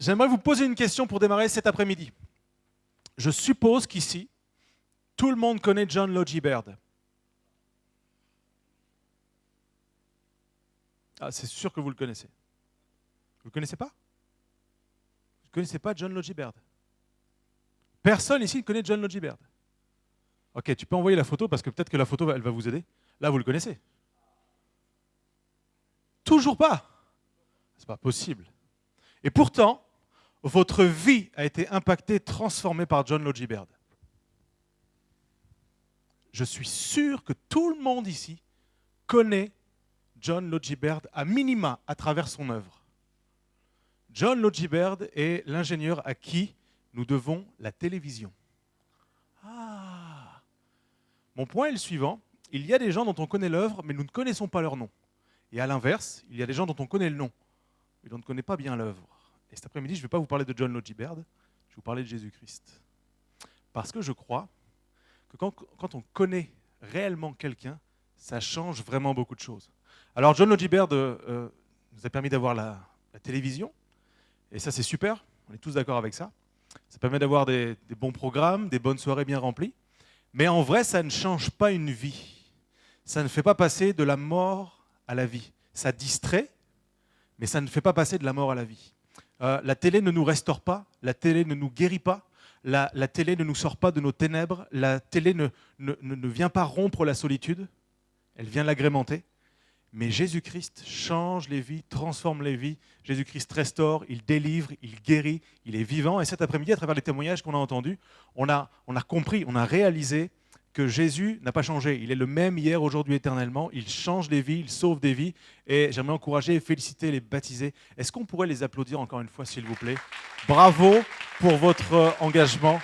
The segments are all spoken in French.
J'aimerais vous poser une question pour démarrer cet après-midi. Je suppose qu'ici, tout le monde connaît John Logie Baird. Ah, c'est sûr que vous le connaissez. Vous ne le connaissez pas? Vous ne connaissez pas John Logie Baird? Personne ici ne connaît John Logie Baird. Ok, tu peux envoyer la photo parce que peut-être que la photo, elle va vous aider. Là, vous le connaissez. Toujours pas. C'est pas possible. Et pourtant, votre vie a été impactée, transformée par John Logie Baird. Je suis sûr que tout le monde ici connaît John Logie Baird à minima à travers son œuvre. John Logie Baird est l'ingénieur à qui nous devons la télévision. Ah. Mon point est le suivant. Il y a des gens dont on connaît l'œuvre, mais nous ne connaissons pas leur nom. Et à l'inverse, il y a des gens dont on connaît le nom, mais dont on ne connaît pas bien l'œuvre. Et cet après-midi, je ne vais pas vous parler de John Logie Baird, je vais vous parler de Jésus-Christ. Parce que je crois que quand on connaît réellement quelqu'un, ça change vraiment beaucoup de choses. Alors John Logie Baird nous a permis d'avoir la télévision, et ça c'est super, on est tous d'accord avec ça. Ça permet d'avoir des bons programmes, des bonnes soirées bien remplies, mais en vrai ça ne change pas une vie. Ça ne fait pas passer de la mort à la vie. Ça distrait, mais ça ne fait pas passer de la mort à la vie. La télé ne nous restaure pas, la télé ne nous guérit pas, la télé ne nous sort pas de nos ténèbres, la télé ne vient pas rompre la solitude, elle vient l'agrémenter. Mais Jésus-Christ change les vies, transforme les vies. Jésus-Christ restaure, il délivre, il guérit, il est vivant. Et cet après-midi, à travers les témoignages qu'on a entendus, on a compris, on a réalisé que Jésus n'a pas changé. Il est le même hier, aujourd'hui, éternellement. Il change les vies, il sauve des vies. Et j'aimerais encourager et féliciter les baptisés. Est-ce qu'on pourrait les applaudir encore une fois, s'il vous plaît? Bravo pour votre engagement.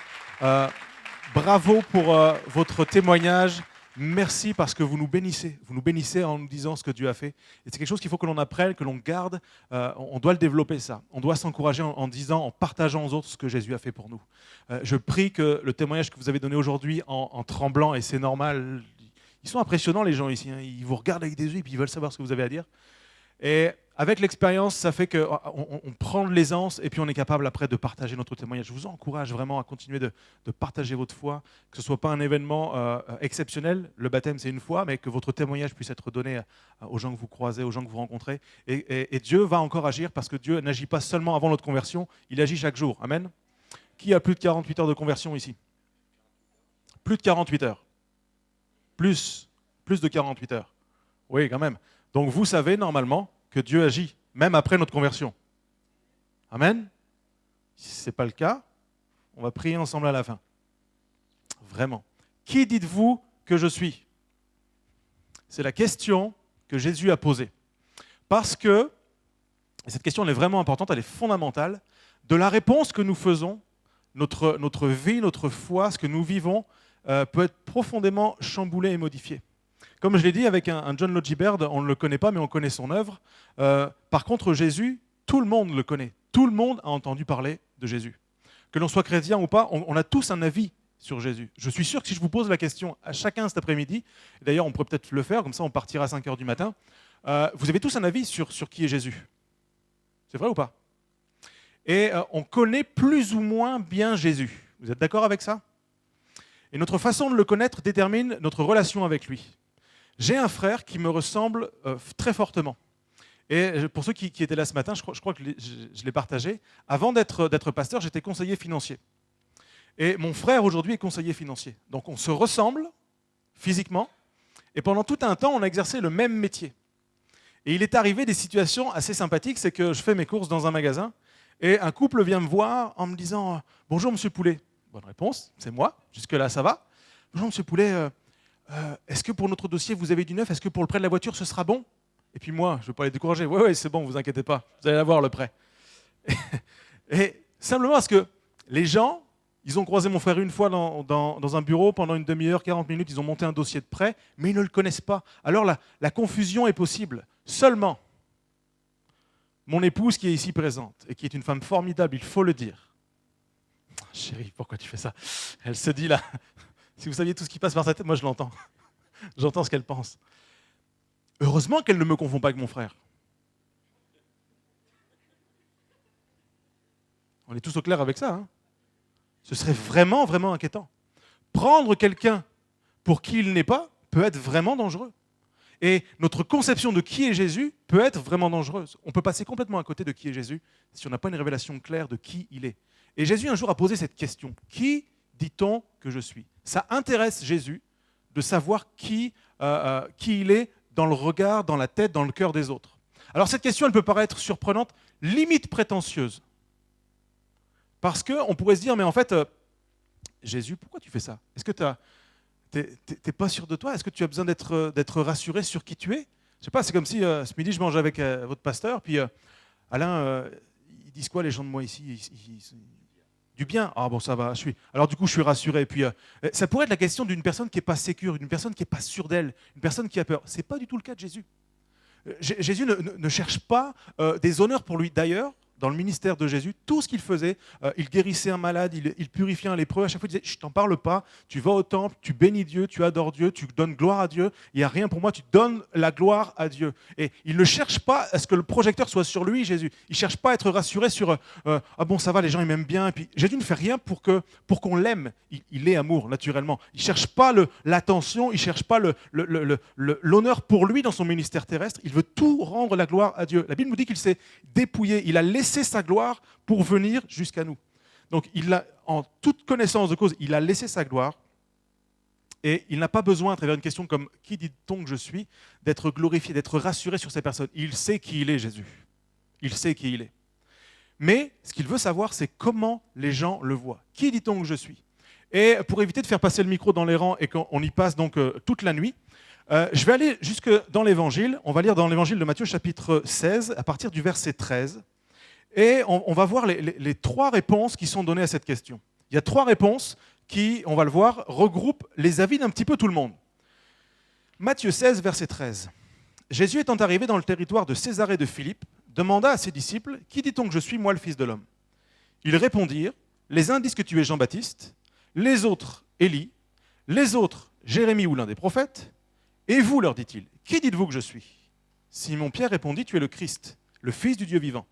Bravo pour votre témoignage. Merci parce que vous nous bénissez. Vous nous bénissez en nous disant ce que Dieu a fait. Et c'est quelque chose qu'il faut que l'on apprenne, que l'on garde. On doit le développer, ça. On doit s'encourager en disant, en partageant aux autres ce que Jésus a fait pour nous. Je prie que le témoignage que vous avez donné aujourd'hui en tremblant, et c'est normal, ils sont impressionnants les gens ici. Hein. Ils vous regardent avec des yeux et puis ils veulent savoir ce que vous avez à dire. Et avec l'expérience, ça fait qu'on prend de l'aisance et puis on est capable après de partager notre témoignage. Je vous encourage vraiment à continuer de partager votre foi, que ce ne soit pas un événement exceptionnel, le baptême c'est une fois, mais que votre témoignage puisse être donné aux gens que vous croisez, aux gens que vous rencontrez. Et Dieu va encore agir parce que Dieu n'agit pas seulement avant notre conversion, il agit chaque jour. Amen. Qui a plus de 48 heures de conversion ici? Plus de 48 heures. Plus de 48 heures. Oui, quand même. Donc vous savez normalement que Dieu agit, même après notre conversion. Amen. Si ce n'est pas le cas, on va prier ensemble à la fin. Vraiment. Qui dites-vous que je suis? C'est la question que Jésus a posée. Parce que, et cette question elle est vraiment importante, elle est fondamentale, de la réponse que nous faisons, notre vie, notre foi, ce que nous vivons, peut être profondément chamboulé et modifié. Comme je l'ai dit, avec un John Logie Baird, on ne le connaît pas, mais on connaît son œuvre. Par contre, Jésus, tout le monde le connaît. Tout le monde a entendu parler de Jésus. Que l'on soit chrétien ou pas, on a tous un avis sur Jésus. Je suis sûr que si je vous pose la question à chacun cet après-midi, d'ailleurs on pourrait peut-être le faire, comme ça on partira à 5h du matin, vous avez tous un avis sur qui est Jésus. C'est vrai ou pas? Et on connaît plus ou moins bien Jésus. Vous êtes d'accord avec ça? Et notre façon de le connaître détermine notre relation avec lui. J'ai un frère qui me ressemble très fortement. Et pour ceux qui étaient là ce matin, je crois que je l'ai partagé. Avant d'être pasteur, j'étais conseiller financier. Et mon frère aujourd'hui est conseiller financier. Donc on se ressemble physiquement. Et pendant tout un temps, on a exercé le même métier. Et il est arrivé des situations assez sympathiques. C'est que je fais mes courses dans un magasin. Et un couple vient me voir en me disant « Bonjour Monsieur Poulet ». Bonne réponse, c'est moi. Jusque-là, ça va. « Bonjour Monsieur Poulet. Est-ce que pour notre dossier, vous avez du neuf? Est-ce que pour le prêt de la voiture, ce sera bon ?» Et puis moi, je ne veux pas les décourager. « Oui, c'est bon, vous inquiétez pas. Vous allez l'avoir, le prêt. » Et simplement parce que les gens, ils ont croisé mon frère une fois dans un bureau, pendant une demi-heure, 40 minutes, ils ont monté un dossier de prêt, mais ils ne le connaissent pas. Alors la confusion est possible. Seulement, mon épouse qui est ici présente, et qui est une femme formidable, il faut le dire. Chérie, pourquoi tu fais ça? Elle se dit là... Si vous saviez tout ce qui passe par sa tête, moi je l'entends. J'entends ce qu'elle pense. Heureusement qu'elle ne me confond pas avec mon frère. On est tous au clair avec ça. Hein. Ce serait vraiment, vraiment inquiétant. Prendre quelqu'un pour qui il n'est pas peut être vraiment dangereux. Et notre conception de qui est Jésus peut être vraiment dangereuse. On peut passer complètement à côté de qui est Jésus si on n'a pas une révélation claire de qui il est. Et Jésus un jour a posé cette question. Qui dit-on que je suis ? Ça intéresse Jésus de savoir qui il est dans le regard, dans la tête, dans le cœur des autres. Alors cette question, elle peut paraître surprenante, limite prétentieuse. Parce qu'on pourrait se dire, mais en fait, Jésus, pourquoi tu fais ça ? Est-ce que t'es pas sûr de toi ? Est-ce que tu as besoin d'être rassuré sur qui tu es ? Je sais pas, c'est comme si ce midi je mange avec votre pasteur, puis Alain, ils disent quoi les gens de moi ici ? Du bien. Ah bon, ça va, alors du coup je suis rassuré. Puis ça pourrait être la question d'une personne qui n'est pas sécure, d'une personne qui n'est pas sûre d'elle, une personne qui a peur. Ce n'est pas du tout le cas de Jésus. Jésus ne cherche pas des honneurs pour lui. D'ailleurs, dans le ministère de Jésus, tout ce qu'il faisait, il guérissait un malade, il purifiait un lépreux. À chaque fois, il disait, je t'en parle pas, tu vas au temple, tu bénis Dieu, tu adores Dieu, tu donnes gloire à Dieu, il n'y a rien pour moi, tu donnes la gloire à Dieu. Et il ne cherche pas à ce que le projecteur soit sur lui, Jésus. Il ne cherche pas à être rassuré sur, ah bon, ça va, les gens ils m'aiment bien. Et puis, Jésus ne fait rien pour qu'on l'aime. Il est amour, naturellement. Il ne cherche pas l'attention, il ne cherche pas l'honneur pour lui dans son ministère terrestre. Il veut tout rendre la gloire à Dieu. La Bible nous dit qu'il s'est dépouillé, il a laissé sa gloire pour venir jusqu'à nous. Donc, en toute connaissance de cause, il a laissé sa gloire et il n'a pas besoin, à travers une question comme « Qui dit-on que je suis ?», d'être glorifié, d'être rassuré sur ces personnes. Il sait qui il est, Jésus. Il sait qui il est. Mais ce qu'il veut savoir, c'est comment les gens le voient. Qui dit-on que je suis ? Et pour éviter de faire passer le micro dans les rangs et qu'on y passe donc toute la nuit, je vais aller jusque dans l'Évangile. On va lire dans l'Évangile de Matthieu, chapitre 16, à partir du verset 13. Et on va voir les trois réponses qui sont données à cette question. Il y a trois réponses qui, on va le voir, regroupent les avis d'un petit peu tout le monde. Matthieu 16, verset 13. Jésus étant arrivé dans le territoire de Césarée de Philippe, demanda à ses disciples, « Qui dit-on que je suis, moi, le Fils de l'homme ?» Ils répondirent, « Les uns disent que tu es Jean-Baptiste, les autres Élie, les autres Jérémie ou l'un des prophètes, et vous, leur dit-il, qui dites-vous que je suis ? Simon-Pierre répondit, tu es le Christ, le Fils du Dieu vivant.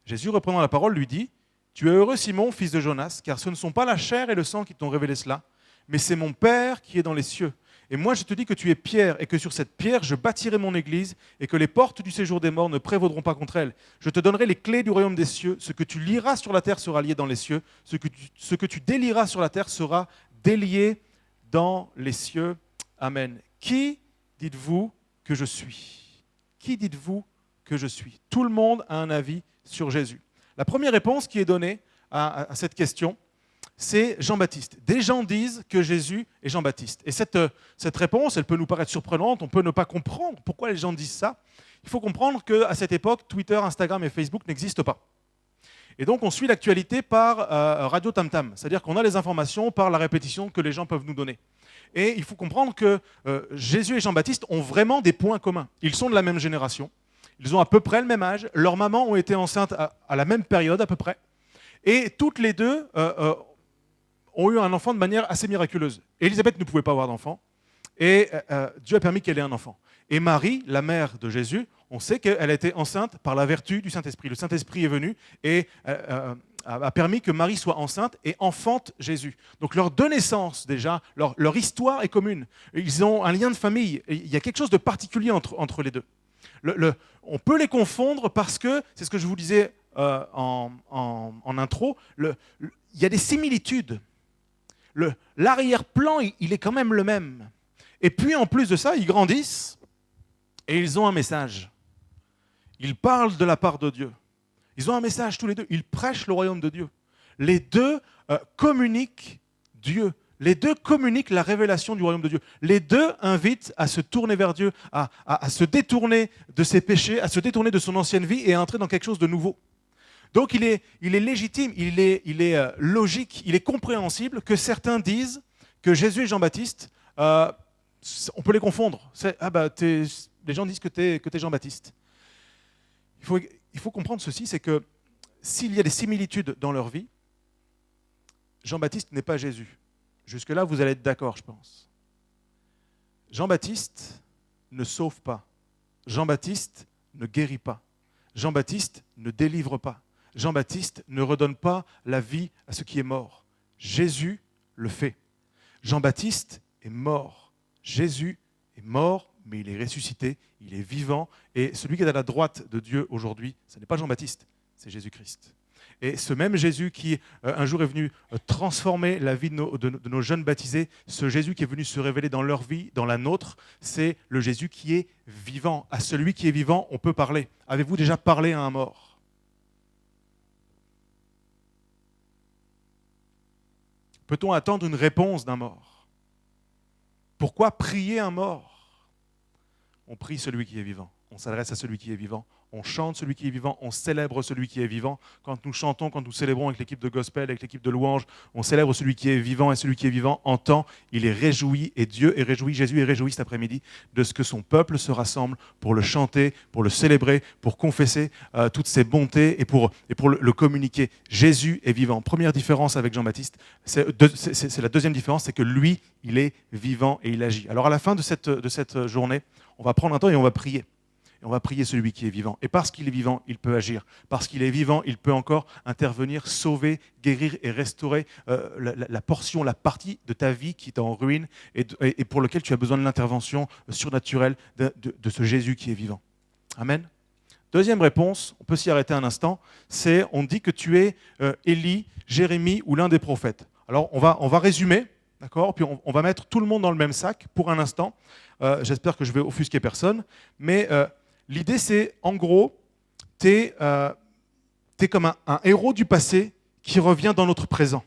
Jésus, reprenant la parole, lui dit, tu es heureux, Simon, fils de Jonas, car ce ne sont pas la chair et le sang qui t'ont révélé cela, mais c'est mon Père qui est dans les cieux. Et moi, je te dis que tu es Pierre, et que sur cette pierre, je bâtirai mon église, et que les portes du séjour des morts ne prévaudront pas contre elle. Je te donnerai les clés du royaume des cieux. Ce que tu lieras sur la terre sera lié dans les cieux. Ce que tu délieras sur la terre sera délié dans les cieux. Amen. Qui dites-vous que je suis ? Qui dites-vous que je suis ? Tout le monde a un avis sur Jésus. La première réponse qui est donnée à cette question, c'est Jean-Baptiste. Des gens disent que Jésus est Jean-Baptiste. Et cette réponse, elle peut nous paraître surprenante, on peut ne pas comprendre pourquoi les gens disent ça. Il faut comprendre qu'à cette époque, Twitter, Instagram et Facebook n'existent pas. Et donc on suit l'actualité par Radio Tam Tam, c'est-à-dire qu'on a les informations par la répétition que les gens peuvent nous donner. Et il faut comprendre que Jésus et Jean-Baptiste ont vraiment des points communs. Ils sont de la même génération, ils ont à peu près le même âge, leurs mamans ont été enceintes à la même période à peu près, et toutes les deux ont eu un enfant de manière assez miraculeuse. Élisabeth ne pouvait pas avoir d'enfant, et Dieu a permis qu'elle ait un enfant. Et Marie, la mère de Jésus, on sait qu'elle a été enceinte par la vertu du Saint-Esprit. Le Saint-Esprit est venu et a permis que Marie soit enceinte et enfante Jésus. Donc leurs deux naissances déjà, leur histoire est commune. Ils ont un lien de famille. Il y a quelque chose de particulier entre les deux. On peut les confondre parce que, c'est ce que je vous disais en intro, il y a des similitudes. L'arrière-plan, il est quand même le même. Et puis en plus de ça, ils grandissent et ils ont un message. Ils parlent de la part de Dieu. Ils ont un message tous les deux. Ils prêchent le royaume de Dieu. Les deux communiquent Dieu. Les deux communiquent la révélation du royaume de Dieu. Les deux invitent à se tourner vers Dieu, à se détourner de ses péchés, à se détourner de son ancienne vie et à entrer dans quelque chose de nouveau. Donc il est légitime, il est logique, il est compréhensible que certains disent que Jésus et Jean-Baptiste, on peut les confondre. Les gens disent que tu es Jean-Baptiste. Il faut comprendre ceci, c'est que s'il y a des similitudes dans leur vie, Jean-Baptiste n'est pas Jésus. Jusque-là, vous allez être d'accord, je pense. Jean-Baptiste ne sauve pas. Jean-Baptiste ne guérit pas. Jean-Baptiste ne délivre pas. Jean-Baptiste ne redonne pas la vie à ce qui est mort. Jésus le fait. Jean-Baptiste est mort. Jésus est mort, mais il est ressuscité, il est vivant. Et celui qui est à la droite de Dieu aujourd'hui, ce n'est pas Jean-Baptiste, c'est Jésus-Christ. Et ce même Jésus qui un jour est venu transformer la vie de nos jeunes baptisés, ce Jésus qui est venu se révéler dans leur vie, dans la nôtre, c'est le Jésus qui est vivant. À celui qui est vivant, on peut parler. Avez-vous déjà parlé à un mort ? Peut-on attendre une réponse d'un mort ? Pourquoi prier un mort ? On prie celui qui est vivant. On s'adresse à celui qui est vivant, on chante celui qui est vivant, on célèbre celui qui est vivant. Quand nous chantons, quand nous célébrons avec l'équipe de gospel, avec l'équipe de louange, on célèbre celui qui est vivant et celui qui est vivant entend, il est réjoui et Dieu est réjoui, Jésus est réjoui cet après-midi de ce que son peuple se rassemble pour le chanter, pour le célébrer, pour confesser toutes ses bontés et pour le communiquer. Jésus est vivant. Première différence avec Jean-Baptiste, c'est la deuxième différence, c'est que lui, il est vivant et il agit. Alors à la fin de cette journée, on va prendre un temps et on va prier. Et on va prier celui qui est vivant. Et parce qu'il est vivant, il peut agir. Parce qu'il est vivant, il peut encore intervenir, sauver, guérir et restaurer la portion, la partie de ta vie qui est en ruine et pour laquelle tu as besoin de l'intervention surnaturelle de ce Jésus qui est vivant. Amen. Deuxième réponse, on peut s'y arrêter un instant, c'est on dit que tu es Élie, Jérémie ou l'un des prophètes. Alors on va résumer. D'accord ? Puis on va mettre tout le monde dans le même sac pour un instant. J'espère que je vais offusquer personne. Mais l'idée, c'est, en gros, tu es comme un héros du passé qui revient dans notre présent.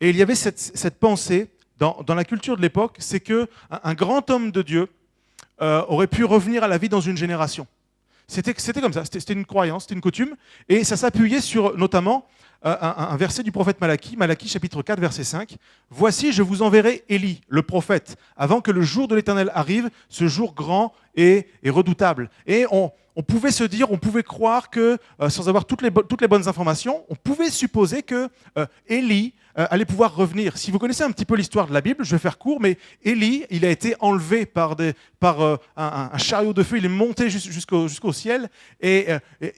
Et il y avait cette pensée dans la culture de l'époque, c'est qu'un grand homme de Dieu aurait pu revenir à la vie dans une génération. C'était comme ça, c'était une croyance, c'était une coutume. Et ça s'appuyait sur, notamment, un verset du prophète Malachie, Malachie chapitre 4, verset 5. « Voici, je vous enverrai Élie, le prophète, avant que le jour de l'Éternel arrive, ce jour grand et redoutable. » Et on pouvait se dire, on pouvait croire que, sans avoir toutes les bonnes informations, on pouvait supposer que Élie allait pouvoir revenir. Si vous connaissez un petit peu l'histoire de la Bible, je vais faire court, mais Élie, il a été enlevé par un chariot de feu, il est monté jusqu'au ciel, et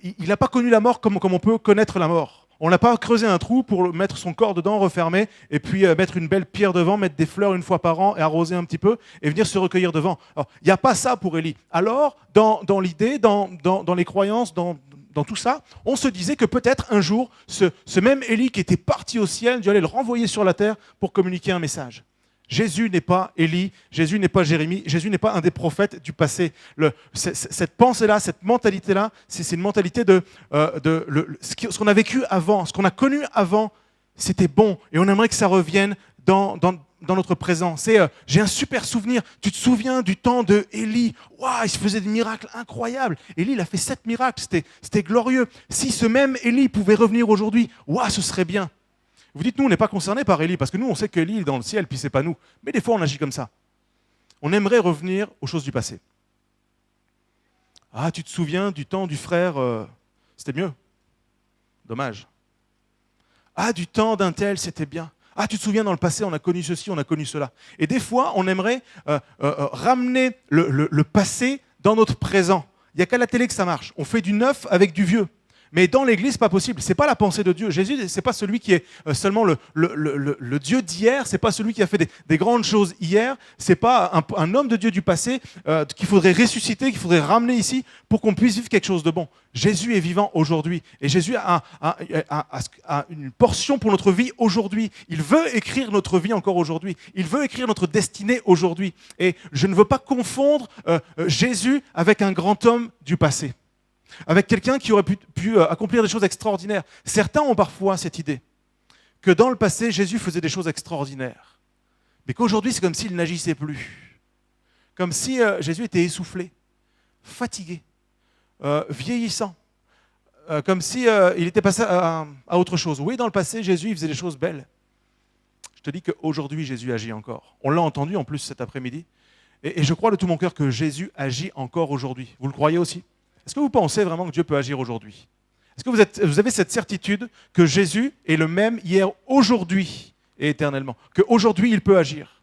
il n'a pas connu la mort comme on peut connaître la mort. On n'a pas creusé un trou pour mettre son corps dedans, refermer, et puis mettre une belle pierre devant, mettre des fleurs une fois par an et arroser un petit peu, et venir se recueillir devant. Alors, il n'y a pas ça pour Élie. Alors, dans l'idée, dans les croyances, dans tout ça, on se disait que peut-être un jour, ce même Élie qui était parti au ciel, Dieu allait le renvoyer sur la terre pour communiquer un message. Jésus n'est pas Élie, Jésus n'est pas Jérémie, Jésus n'est pas un des prophètes du passé. Cette pensée-là, cette mentalité-là, c'est une mentalité ce qu'on a vécu avant, ce qu'on a connu avant, c'était bon. Et on aimerait que ça revienne dans notre présent. J'ai un super souvenir. Tu te souviens du temps de Élie ? Waouh, il se faisait des miracles incroyables. Élie, il a fait 7 miracles, c'était glorieux. Si ce même Élie pouvait revenir aujourd'hui, waouh, ce serait bien. Vous dites, nous, on n'est pas concernés par Élie, parce que nous, on sait qu'Élie est dans le ciel, puis c'est pas nous. Mais des fois, on agit comme ça. On aimerait revenir aux choses du passé. Ah, tu te souviens du temps du frère, c'était mieux. Dommage. Ah, du temps d'un tel, c'était bien. Ah, tu te souviens, dans le passé, on a connu ceci, on a connu cela. Et des fois, on aimerait ramener le passé dans notre présent. Il n'y a qu'à la télé que ça marche. On fait du neuf avec du vieux. Mais dans l'Église, ce n'est pas possible. Ce n'est pas la pensée de Dieu. Jésus, ce n'est pas celui qui est seulement le Dieu d'hier. Ce n'est pas celui qui a fait des grandes choses hier. Ce n'est pas un homme de Dieu du passé qu'il faudrait ressusciter, qu'il faudrait ramener ici pour qu'on puisse vivre quelque chose de bon. Jésus est vivant aujourd'hui. Et Jésus a une portion pour notre vie aujourd'hui. Il veut écrire notre vie encore aujourd'hui. Il veut écrire notre destinée aujourd'hui. Et je ne veux pas confondre Jésus avec un grand homme du passé. Avec quelqu'un qui aurait pu accomplir des choses extraordinaires. Certains ont parfois cette idée que dans le passé, Jésus faisait des choses extraordinaires, mais qu'aujourd'hui, c'est comme s'il n'agissait plus. Comme si Jésus était essoufflé, fatigué, vieillissant, comme si il était passé à autre chose. Oui, dans le passé, Jésus il faisait des choses belles. Je te dis qu'aujourd'hui, Jésus agit encore. On l'a entendu en plus cet après-midi. Et je crois de tout mon cœur que Jésus agit encore aujourd'hui. Vous le croyez aussi ? Est-ce que vous pensez vraiment que Dieu peut agir aujourd'hui ? Est-ce que vous avez cette certitude que Jésus est le même hier, aujourd'hui et éternellement ? Qu'aujourd'hui, il peut agir ?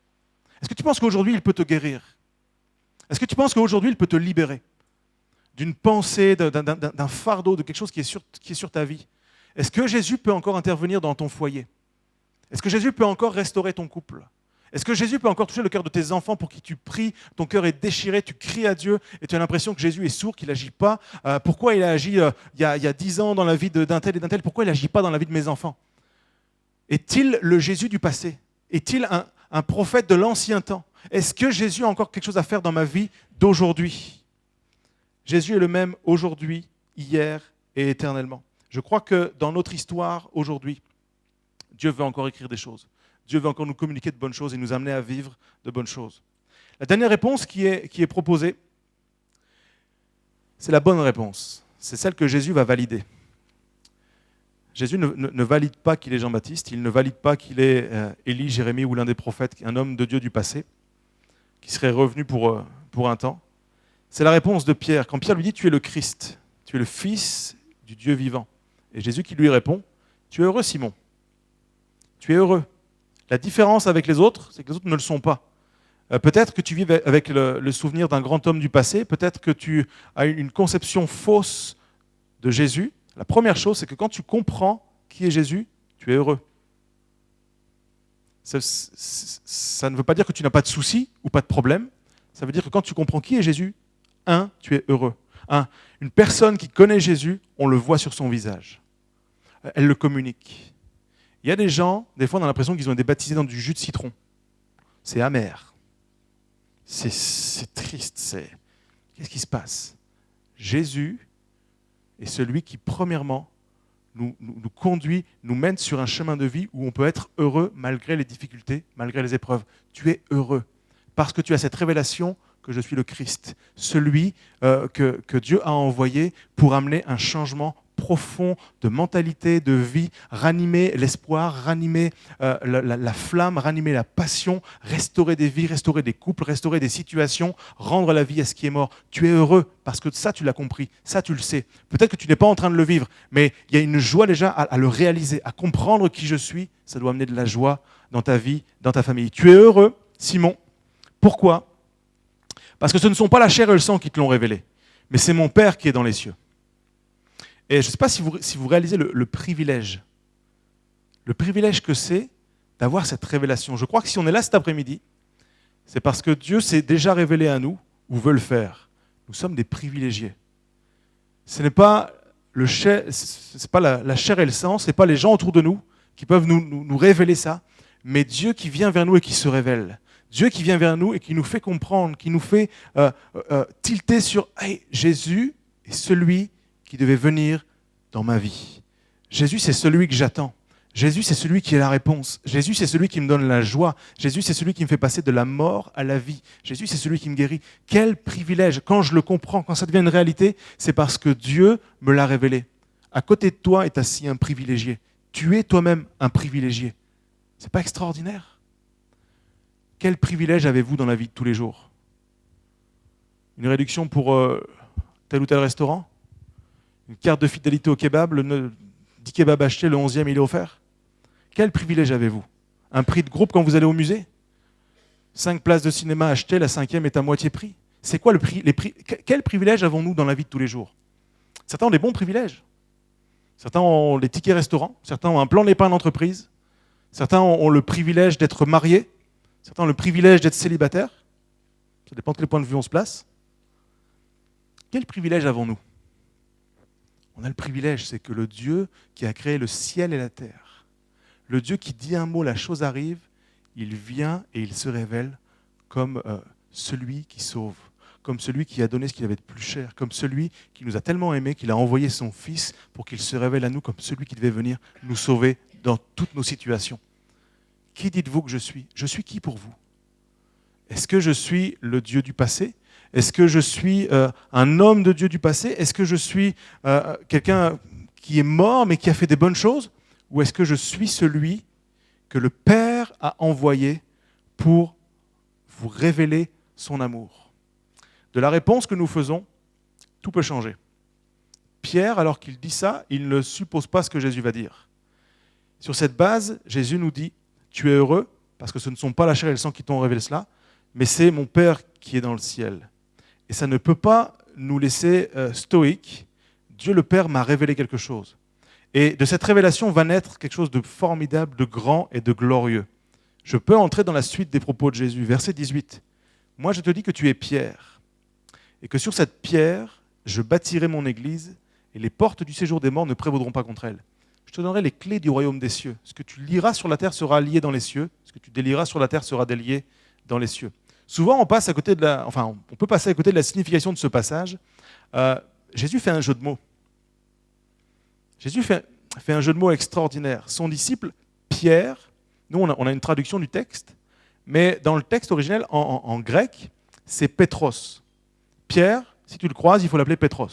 Est-ce que tu penses qu'aujourd'hui, il peut te guérir ? Est-ce que tu penses qu'aujourd'hui, il peut te libérer d'une pensée, d'un fardeau, de quelque chose qui est sur ta vie ? Est-ce que Jésus peut encore intervenir dans ton foyer? Est-ce que Jésus peut encore restaurer ton couple? Est-ce que Jésus peut encore toucher le cœur de tes enfants pour qui tu pries, ton cœur est déchiré, tu cries à Dieu et tu as l'impression que Jésus est sourd, qu'il n'agit pas? Pourquoi il a agi il y a 10 ans dans la vie d'un tel et d'un tel? Pourquoi il n'agit pas dans la vie de mes enfants? Est-il le Jésus du passé? Est-il un prophète de l'ancien temps? Est-ce que Jésus a encore quelque chose à faire dans ma vie d'aujourd'hui? Jésus est le même aujourd'hui, hier et éternellement. Je crois que dans notre histoire aujourd'hui, Dieu veut encore écrire des choses. Dieu veut encore nous communiquer de bonnes choses et nous amener à vivre de bonnes choses. La dernière réponse qui est proposée, c'est la bonne réponse. C'est celle que Jésus va valider. Jésus ne valide pas qu'il est Jean-Baptiste, il ne valide pas qu'il est Élie, Jérémie ou l'un des prophètes, un homme de Dieu du passé, qui serait revenu pour un temps. C'est la réponse de Pierre. Quand Pierre lui dit « Tu es le Christ, tu es le Fils du Dieu vivant ». Et Jésus qui lui répond « Tu es heureux, Simon. Tu es heureux. » La différence avec les autres, c'est que les autres ne le sont pas. Peut-être que tu vis avec le souvenir d'un grand homme du passé, peut-être que tu as une conception fausse de Jésus. La première chose, c'est que quand tu comprends qui est Jésus, tu es heureux. Ça ne veut pas dire que tu n'as pas de soucis ou pas de problème. Ça veut dire que quand tu comprends qui est Jésus, tu es heureux. Une personne qui connaît Jésus, on le voit sur son visage. Elle le communique. Il y a des gens, des fois on a l'impression qu'ils ont été baptisés dans du jus de citron. C'est amer. C'est triste. Qu'est-ce qui se passe? Jésus est celui qui, premièrement, nous conduit, nous mène sur un chemin de vie où on peut être heureux malgré les difficultés, malgré les épreuves. Tu es heureux parce que tu as cette révélation que je suis le Christ, celui que Dieu a envoyé pour amener un changement profond de mentalité, de vie, ranimer l'espoir, ranimer la flamme, ranimer la passion, restaurer des vies, restaurer des couples, restaurer des situations, rendre la vie à ce qui est mort. Tu es heureux parce que ça, tu l'as compris, ça, tu le sais. Peut-être que tu n'es pas en train de le vivre, mais il y a une joie déjà à le réaliser, à comprendre qui je suis. Ça doit amener de la joie dans ta vie, dans ta famille. Tu es heureux, Simon. Pourquoi? Parce que ce ne sont pas la chair et le sang qui te l'ont révélé, mais c'est mon Père qui est dans les cieux. Et je ne sais pas si vous réalisez le privilège que c'est d'avoir cette révélation. Je crois que si on est là cet après-midi, c'est parce que Dieu s'est déjà révélé à nous ou veut le faire. Nous sommes des privilégiés. Ce n'est pas la chair et le sang, ce n'est pas les gens autour de nous qui peuvent nous révéler ça, mais Dieu qui vient vers nous et qui se révèle. Dieu qui vient vers nous et qui nous fait comprendre, qui nous fait tilter sur hey, Jésus est celui qui devait venir dans ma vie. Jésus, c'est celui que j'attends. Jésus, c'est celui qui est la réponse. Jésus, c'est celui qui me donne la joie. Jésus, c'est celui qui me fait passer de la mort à la vie. Jésus, c'est celui qui me guérit. Quel privilège! Quand je le comprends, quand ça devient une réalité, c'est parce que Dieu me l'a révélé. À côté de toi est assis un privilégié. Tu es toi-même un privilégié. C'est pas extraordinaire? Quel privilège avez-vous dans la vie de tous les jours? Une réduction pour tel ou tel restaurant? Une carte de fidélité au kebab, 10 kebabs achetés, le 11e il est offert? Quel privilège avez-vous? Un prix de groupe quand vous allez au musée? 5 places de cinéma achetées, la 5e est à moitié prix. C'est quoi le prix, quel privilège avons-nous dans la vie de tous les jours? Certains ont des bons privilèges. Certains ont les tickets restaurants, certains ont un plan d'épargne d'entreprise, certains ont le privilège d'être mariés, certains ont le privilège d'être célibataires. Ça dépend de quel point de vue on se place. Quel privilège avons-nous? On a le privilège, c'est que le Dieu qui a créé le ciel et la terre, le Dieu qui dit un mot, la chose arrive, il vient et il se révèle comme celui qui sauve, comme celui qui a donné ce qu'il avait de plus cher, comme celui qui nous a tellement aimés qu'il a envoyé son Fils pour qu'il se révèle à nous comme celui qui devait venir nous sauver dans toutes nos situations. Qui dites-vous que je suis? Je suis qui pour vous? Est-ce que je suis le Dieu du passé? Est-ce que je suis un homme de Dieu du passé? Est-ce que je suis quelqu'un qui est mort mais qui a fait des bonnes choses? Ou est-ce que je suis celui que le Père a envoyé pour vous révéler son amour? De la réponse que nous faisons, tout peut changer. Pierre, alors qu'il dit ça, il ne suppose pas ce que Jésus va dire. Sur cette base, Jésus nous dit « Tu es heureux, parce que ce ne sont pas la chair et le sang qui t'ont révélé cela, mais c'est mon Père qui est dans le ciel. » Et ça ne peut pas nous laisser stoïques. Dieu le Père m'a révélé quelque chose. Et de cette révélation va naître quelque chose de formidable, de grand et de glorieux. Je peux entrer dans la suite des propos de Jésus. Verset 18. Moi, je te dis que tu es Pierre, et que sur cette pierre, je bâtirai mon église, et les portes du séjour des morts ne prévaudront pas contre elle. Je te donnerai les clés du royaume des cieux. Ce que tu liras sur la terre sera lié dans les cieux, ce que tu délieras sur la terre sera délié dans les cieux. Souvent, on peut passer à côté de la signification de ce passage. Jésus fait un jeu de mots. Jésus fait un jeu de mots extraordinaire. Son disciple, Pierre, nous on a une traduction du texte, mais dans le texte originel, en grec, c'est Pétros. Pierre, si tu le croises, il faut l'appeler Pétros.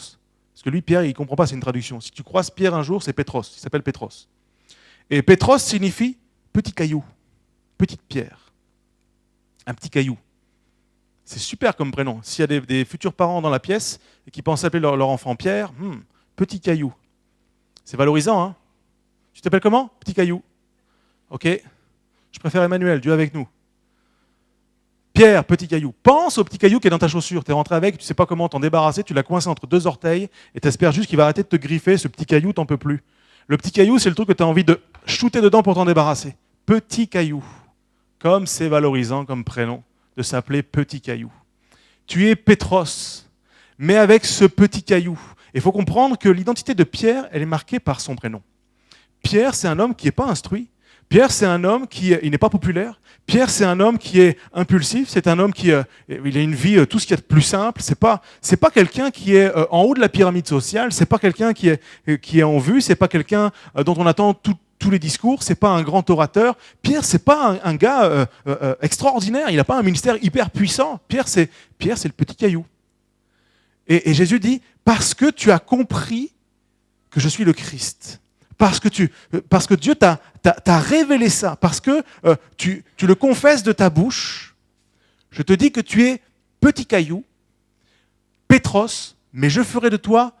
Parce que lui, Pierre, il ne comprend pas, c'est une traduction. Si tu croises Pierre un jour, c'est Pétros, il s'appelle Pétros. Et Pétros signifie petit caillou, petite pierre, un petit caillou. C'est super comme prénom. S'il y a des futurs parents dans la pièce et qui pensent appeler leur enfant Pierre, petit caillou. C'est valorisant, hein? Tu t'appelles comment? Petit caillou. Ok. Je préfère Emmanuel, Dieu avec nous. Pierre, petit caillou. Pense au petit caillou qui est dans ta chaussure. Tu es rentré avec, tu ne sais pas comment t'en débarrasser, tu l'as coincé entre deux orteils et tu espères juste qu'il va arrêter de te griffer. Ce petit caillou, t'en peux plus. Le petit caillou, c'est le truc que tu as envie de shooter dedans pour t'en débarrasser. Petit caillou. Comme c'est valorisant comme prénom de s'appeler petit caillou. Tu es Pétros, mais avec ce petit caillou. Il faut comprendre que l'identité de Pierre, elle est marquée par son prénom. Pierre, c'est un homme qui n'est pas instruit. Pierre, c'est un homme qui n'est pas populaire. Pierre, c'est un homme qui est impulsif. C'est un homme qui il a une vie, tout ce qu'il y a de plus simple. C'est pas quelqu'un qui est en haut de la pyramide sociale. C'est pas quelqu'un qui est en vue. C'est pas quelqu'un dont on attend tous les discours. C'est pas un grand orateur. Pierre, c'est pas un gars extraordinaire. Il n'a pas un ministère hyper puissant. Pierre, c'est le petit caillou. Et Jésus dit, parce que tu as compris que je suis le Christ, parce que Dieu t'a révélé ça, parce que tu le confesses de ta bouche, je te dis que tu es petit caillou, Pétros, mais je ferai de toi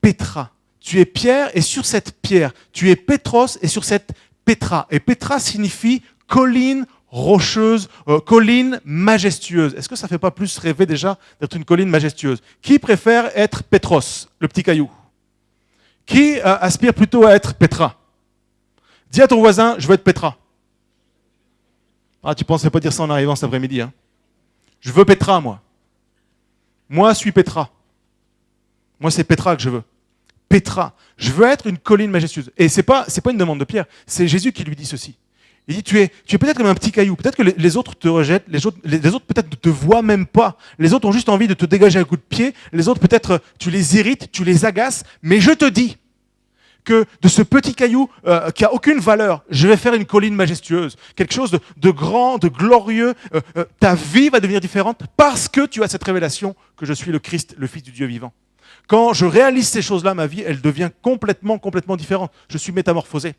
Pétra. Tu es Pierre et sur cette pierre, tu es Pétros et sur cette Pétra. Et Pétra signifie colline rocheuse, colline majestueuse. Est-ce que ça ne fait pas plus rêver déjà d'être une colline majestueuse? Qui préfère être Pétros, le petit caillou? Qui aspire plutôt à être Pétra? Dis à ton voisin, je veux être Pétra. Ah, tu ne pensais pas dire ça en arrivant cet après-midi, hein? Je veux Pétra, moi. Moi, je suis Pétra. Moi, c'est Pétra que je veux. Pétra. Je veux être une colline majestueuse. Et ce n'est pas une demande de Pierre, c'est Jésus qui lui dit ceci. Il dit, tu es peut-être comme un petit caillou, peut-être que les autres te rejettent, les autres peut-être ne te voient même pas, les autres ont juste envie de te dégager un coup de pied, les autres peut-être tu les irrites, tu les agaces, mais je te dis que de ce petit caillou qui a aucune valeur, je vais faire une colline majestueuse, quelque chose de grand, de glorieux, ta vie va devenir différente parce que tu as cette révélation que je suis le Christ, le Fils du Dieu vivant. Quand je réalise ces choses-là, ma vie, elle devient complètement différente. Je suis métamorphosé.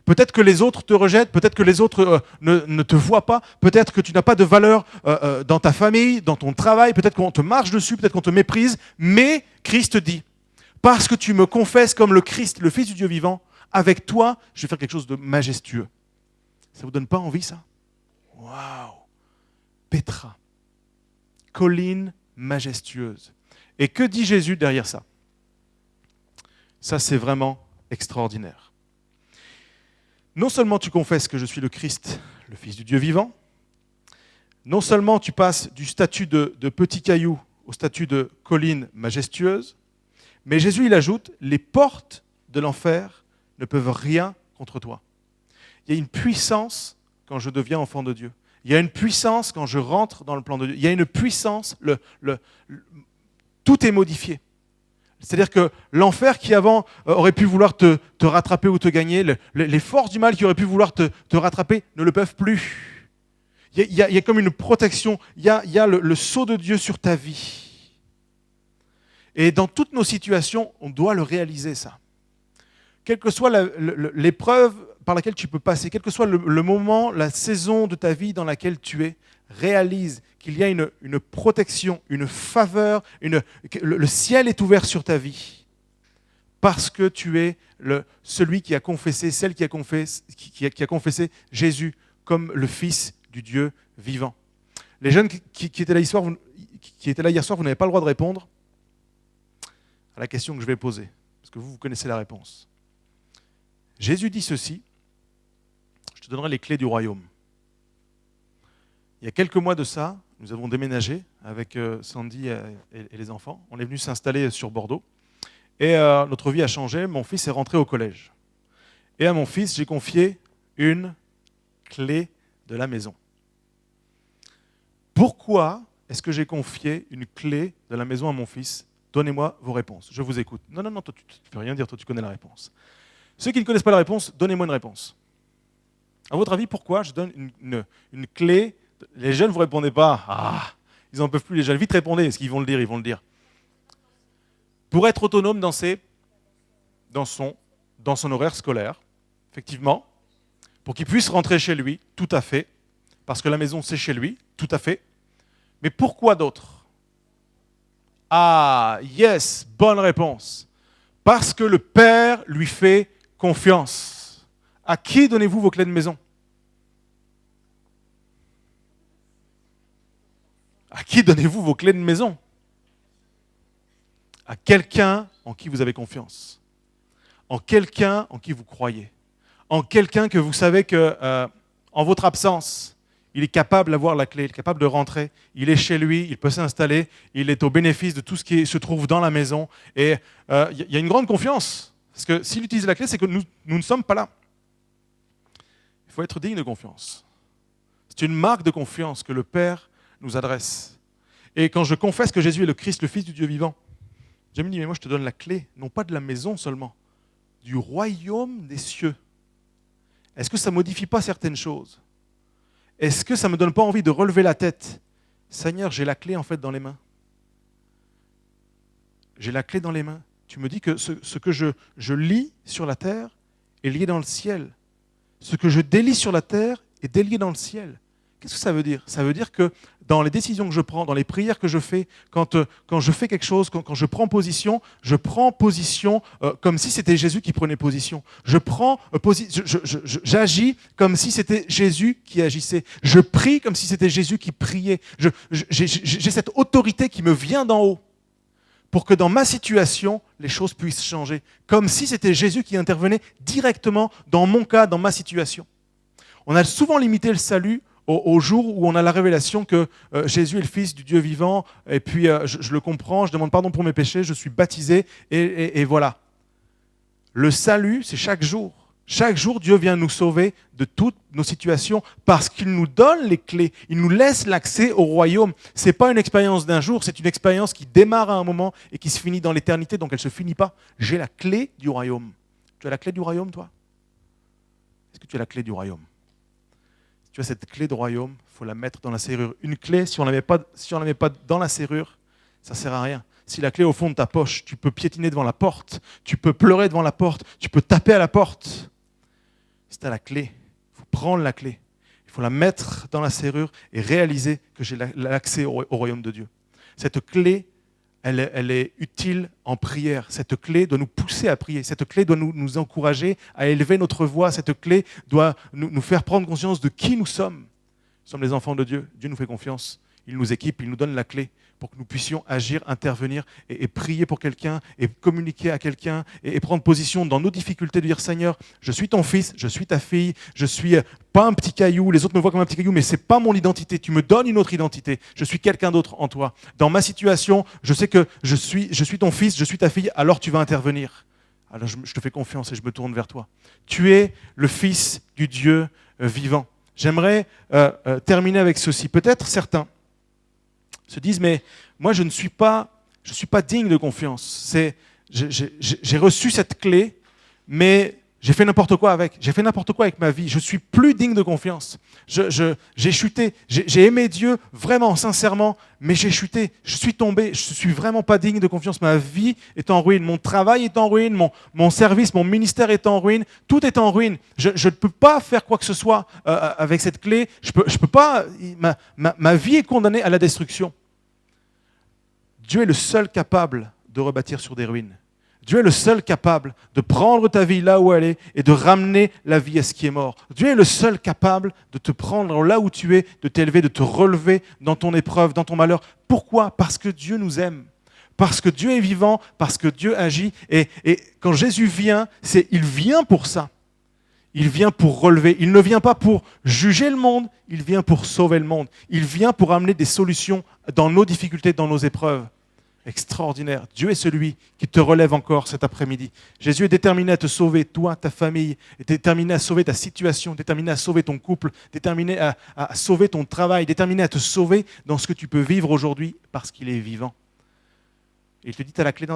Peut-être que les autres te rejettent, peut-être que les autres ne te voient pas, peut-être que tu n'as pas de valeur dans ta famille, dans ton travail, peut-être qu'on te marche dessus, peut-être qu'on te méprise, mais Christ dit, parce que tu me confesses comme le Christ, le Fils du Dieu vivant, avec toi, je vais faire quelque chose de majestueux. Ça ne vous donne pas envie, ça? Waouh! Pétra, colline majestueuse. Et que dit Jésus derrière ça? Ça, c'est vraiment extraordinaire. Non seulement tu confesses que je suis le Christ, le Fils du Dieu vivant, non seulement tu passes du statut de petit caillou au statut de colline majestueuse, mais Jésus, il ajoute, les portes de l'enfer ne peuvent rien contre toi. Il y a une puissance quand je deviens enfant de Dieu. Il y a une puissance quand je rentre dans le plan de Dieu. Il y a une puissance, tout est modifié. C'est-à-dire que l'enfer qui avant aurait pu vouloir te rattraper ou te gagner, les forces du mal qui auraient pu vouloir te rattraper ne le peuvent plus. Il y a comme une protection, il y a le sceau de Dieu sur ta vie. Et dans toutes nos situations, on doit le réaliser ça. Quelle que soit l'épreuve par laquelle tu peux passer, quel que soit le moment, la saison de ta vie dans laquelle tu es, réalise qu'il y a une protection, une faveur, le ciel est ouvert sur ta vie parce que tu es celui qui a confessé, celle qui a confessé Jésus comme le Fils du Dieu vivant. Les jeunes qui étaient là hier soir, vous n'avez pas le droit de répondre à la question que je vais poser, parce que vous connaissez la réponse. Jésus dit ceci, je te donnerai les clés du royaume. Il y a quelques mois de ça, nous avons déménagé avec Sandy et les enfants. On est venu s'installer sur Bordeaux. Et notre vie a changé. Mon fils est rentré au collège. Et à mon fils, j'ai confié une clé de la maison. Pourquoi est-ce que j'ai confié une clé de la maison à mon fils? Donnez-moi vos réponses. Je vous écoute. Non, toi, tu ne peux rien dire. Toi, tu connais la réponse. Ceux qui ne connaissent pas la réponse, donnez-moi une réponse. À votre avis, pourquoi je donne une clé? Les jeunes, vous ne répondez pas. Ah, ils n'en peuvent plus, les jeunes. Vite, répondez. Est-ce qu'ils vont le dire? Ils vont le dire. Pour être autonome dans son horaire scolaire, effectivement. Pour qu'il puisse rentrer chez lui, tout à fait. Parce que la maison, c'est chez lui, tout à fait. Mais pourquoi d'autre? Ah, yes, bonne réponse. Parce que le Père lui fait confiance. À qui donnez-vous vos clés de maison? À qui donnez-vous vos clés de maison? À quelqu'un en qui vous avez confiance. En quelqu'un en qui vous croyez. En quelqu'un que vous savez que, en votre absence, il est capable d'avoir la clé, il est capable de rentrer, il est chez lui, il peut s'installer, il est au bénéfice de tout ce qui se trouve dans la maison. Et il y a une grande confiance. Parce que s'il utilise la clé, c'est que nous ne sommes pas là. Il faut être digne de confiance. C'est une marque de confiance que le Père nous adresse. Et quand je confesse que Jésus est le Christ, le Fils du Dieu vivant, Dieu me dit, mais moi je te donne la clé, non pas de la maison seulement, du royaume des cieux. Est-ce que ça ne modifie pas certaines choses? Est-ce que ça ne me donne pas envie de relever la tête? Seigneur, j'ai la clé en fait dans les mains. J'ai la clé dans les mains. Tu me dis que ce que je lis sur la terre est lié dans le ciel. Ce que je délie sur la terre est délié dans le ciel. Qu'est-ce que ça veut dire? Ça veut dire que dans les décisions que je prends, dans les prières que je fais, quand je fais quelque chose, quand je prends position comme si c'était Jésus qui prenait position. J'agis comme si c'était Jésus qui agissait. Je prie comme si c'était Jésus qui priait. J'ai cette autorité qui me vient d'en haut pour que dans ma situation, les choses puissent changer. Comme si c'était Jésus qui intervenait directement dans mon cas, dans ma situation. On a souvent limité le salut au jour où on a la révélation que Jésus est le Fils du Dieu vivant, et puis je le comprends, je demande pardon pour mes péchés, je suis baptisé, et voilà. Le salut, c'est chaque jour. Chaque jour, Dieu vient nous sauver de toutes nos situations parce qu'il nous donne les clés, il nous laisse l'accès au royaume. Ce n'est pas une expérience d'un jour, c'est une expérience qui démarre à un moment et qui se finit dans l'éternité, donc elle ne se finit pas. J'ai la clé du royaume. Tu as la clé du royaume, toi? Est-ce que tu as la clé du royaume? Tu as cette clé de royaume, il faut la mettre dans la serrure. Une clé, si on ne la met pas dans la serrure, ça ne sert à rien. Si la clé est au fond de ta poche, tu peux piétiner devant la porte, tu peux pleurer devant la porte, tu peux taper à la porte. Si tu as la clé, il faut prendre la clé, il faut la mettre dans la serrure et réaliser que j'ai l'accès au royaume de Dieu. Cette clé, elle est utile en prière. Cette clé doit nous pousser à prier. Cette clé doit nous encourager à élever notre voix. Cette clé doit nous faire prendre conscience de qui nous sommes. Nous sommes les enfants de Dieu. Dieu nous fait confiance. Il nous équipe, il nous donne la clé pour que nous puissions agir, intervenir et prier pour quelqu'un et communiquer à quelqu'un et prendre position dans nos difficultés, de dire Seigneur, je suis ton fils, je suis ta fille, je suis pas un petit caillou, les autres me voient comme un petit caillou, mais ce n'est pas mon identité, tu me donnes une autre identité, je suis quelqu'un d'autre en toi. Dans ma situation, je sais que je suis ton fils, je suis ta fille, alors tu vas intervenir. Alors je te fais confiance et je me tourne vers toi. Tu es le Fils du Dieu vivant. J'aimerais terminer avec ceci. Peut-être certains se disent, mais moi je ne suis pas digne de confiance. J'ai reçu cette clé, mais j'ai fait n'importe quoi avec. J'ai fait n'importe quoi avec ma vie. Je suis plus digne de confiance. J'ai chuté. J'ai aimé Dieu vraiment, sincèrement, mais j'ai chuté. Je suis tombé. Je suis vraiment pas digne de confiance. Ma vie est en ruine. Mon travail est en ruine. Mon service, mon ministère est en ruine. Tout est en ruine. Je ne peux pas faire quoi que ce soit avec cette clé. Je peux pas. Ma vie est condamnée à la destruction. Dieu est le seul capable de rebâtir sur des ruines. Dieu est le seul capable de prendre ta vie là où elle est et de ramener la vie à ce qui est mort. Dieu est le seul capable de te prendre là où tu es, de t'élever, de te relever dans ton épreuve, dans ton malheur. Pourquoi? Parce que Dieu nous aime. Parce que Dieu est vivant, parce que Dieu agit. Et quand Jésus vient, il vient pour ça. Il vient pour relever. Il ne vient pas pour juger le monde, il vient pour sauver le monde. Il vient pour amener des solutions dans nos difficultés, dans nos épreuves. Extraordinaire. Dieu est celui qui te relève encore cet après-midi. Jésus est déterminé à te sauver, toi, ta famille, est déterminé à sauver ta situation, déterminé à sauver ton couple, déterminé à sauver ton travail, déterminé à te sauver dans ce que tu peux vivre aujourd'hui parce qu'il est vivant. Et il te dit, tu as la clé.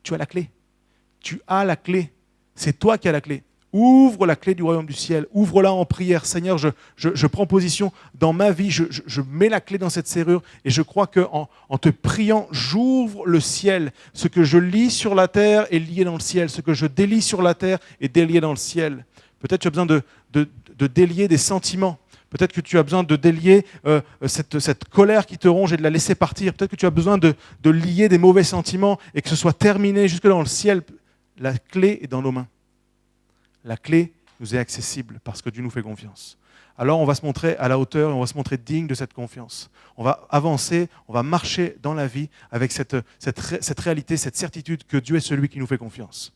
Tu as la clé. Tu as la clé. C'est toi qui as la clé. Ouvre la clé du royaume du ciel. Ouvre-la en prière. Seigneur, je prends position dans ma vie. Je mets la clé dans cette serrure et je crois qu'en te priant, j'ouvre le ciel. Ce que je lis sur la terre est lié dans le ciel. Ce que je délie sur la terre est délié dans le ciel. Peut-être que tu as besoin de délier des sentiments. Peut-être que tu as besoin de délier cette colère qui te ronge et de la laisser partir. Peut-être que tu as besoin de lier des mauvais sentiments et que ce soit terminé jusque dans le ciel. La clé est dans nos mains. La clé nous est accessible parce que Dieu nous fait confiance. Alors on va se montrer à la hauteur et on va se montrer digne de cette confiance. On va avancer, on va marcher dans la vie avec cette réalité, cette certitude que Dieu est celui qui nous fait confiance.